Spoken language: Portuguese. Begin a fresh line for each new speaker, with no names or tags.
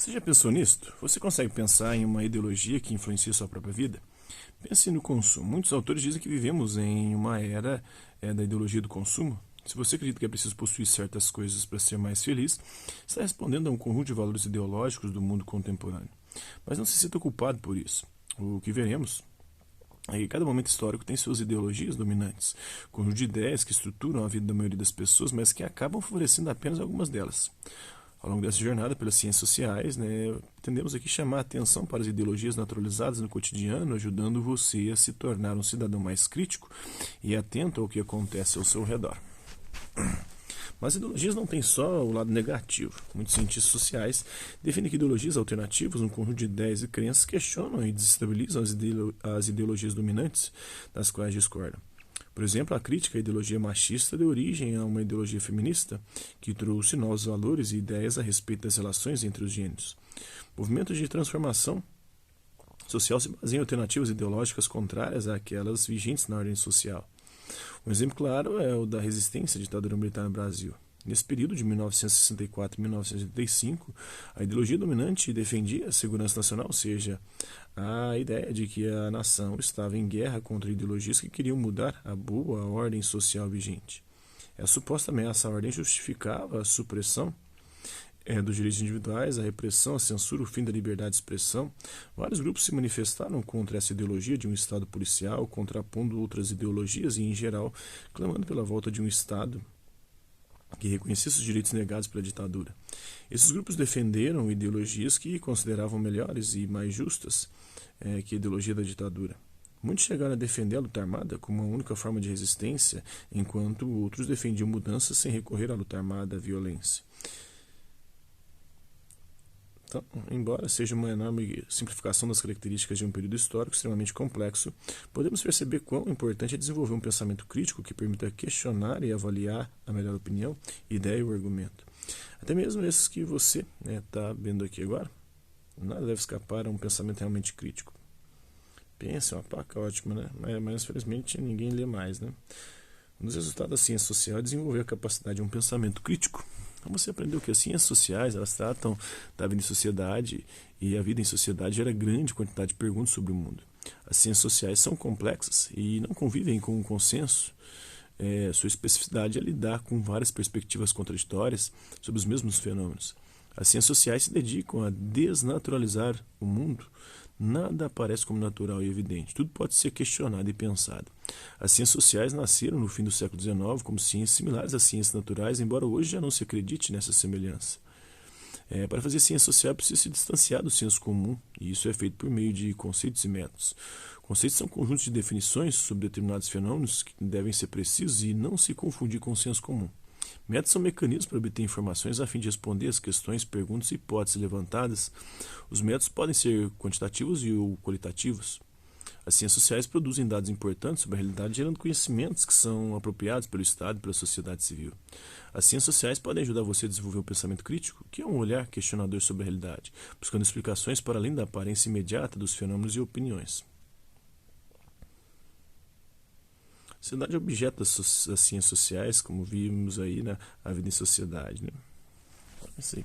Você já pensou nisto? Você consegue pensar em uma ideologia que influencia sua própria vida? Pense no consumo. Muitos autores dizem que vivemos em uma era da ideologia do consumo. Se você acredita que é preciso possuir certas coisas para ser mais feliz, está respondendo a um conjunto de valores ideológicos do mundo contemporâneo. Mas não se sinta culpado por isso. O que veremos é que cada momento histórico tem suas ideologias dominantes, conjunto de ideias que estruturam a vida da maioria das pessoas, mas que acabam favorecendo apenas algumas delas. Ao longo dessa jornada pelas ciências sociais, tendemos aqui chamar a atenção para as ideologias naturalizadas no cotidiano, ajudando você a se tornar um cidadão mais crítico e atento ao que acontece ao seu redor. Mas ideologias não têm só o lado negativo. Muitos cientistas sociais defendem que ideologias alternativas, um conjunto de ideias e crenças, questionam e desestabilizam as ideologias dominantes das quais discordam. Por exemplo, a crítica à ideologia machista deu origem a uma ideologia feminista que trouxe novos valores e ideias a respeito das relações entre os gêneros. Movimentos de transformação social se baseiam em alternativas ideológicas contrárias àquelas vigentes na ordem social. Um exemplo claro é o da resistência à ditadura militar no Brasil. Nesse período de 1964 e 1985, a ideologia dominante defendia a segurança nacional, ou seja, a ideia de que a nação estava em guerra contra ideologias que queriam mudar a boa ordem social vigente. A suposta ameaça à ordem justificava a supressão dos direitos individuais, a repressão, a censura, o fim da liberdade de expressão. Vários grupos se manifestaram contra essa ideologia de um Estado policial, contrapondo outras ideologias e, em geral, clamando pela volta de um Estado que reconhecesse os direitos negados pela ditadura. Esses grupos defenderam ideologias que consideravam melhores e mais justas que a ideologia da ditadura. Muitos chegaram a defender a luta armada como a única forma de resistência, enquanto outros defendiam mudanças sem recorrer à luta armada, à violência. Então, embora seja uma enorme simplificação das características de um período histórico extremamente complexo, podemos perceber quão importante é desenvolver um pensamento crítico que permita questionar e avaliar a melhor opinião, ideia ou argumento. Até mesmo esses que você está vendo aqui agora, nada deve escapar a um pensamento realmente crítico. Pense, é uma placa ótima, né? Mas infelizmente ninguém lê mais, né? Um dos resultados da ciência social é desenvolver a capacidade de um pensamento crítico. Então você aprendeu que as ciências sociais elas tratam da vida em sociedade e a vida em sociedade gera grande quantidade de perguntas sobre o mundo. As ciências sociais são complexas e não convivem com um consenso. Sua especificidade é lidar com várias perspectivas contraditórias sobre os mesmos fenômenos. As ciências sociais se dedicam a desnaturalizar o mundo. Nada aparece como natural e evidente. Tudo pode ser questionado e pensado. As ciências sociais nasceram no fim do século XIX como ciências similares às ciências naturais, embora hoje já não se acredite nessa semelhança. Para fazer ciência social é preciso se distanciar do senso comum, e isso é feito por meio de conceitos e métodos. Conceitos são conjuntos de definições sobre determinados fenômenos que devem ser precisos e não se confundir com o senso comum. Métodos são mecanismos para obter informações a fim de responder às questões, perguntas e hipóteses levantadas. Os métodos podem ser quantitativos ou qualitativos. As ciências sociais produzem dados importantes sobre a realidade, gerando conhecimentos que são apropriados pelo Estado e pela sociedade civil. As ciências sociais podem ajudar você a desenvolver um pensamento crítico, que é um olhar questionador sobre a realidade, buscando explicações para além da aparência imediata dos fenômenos e opiniões. A sociedade é objeto das ciências sociais, como vimos aí na vida em sociedade. É isso aí.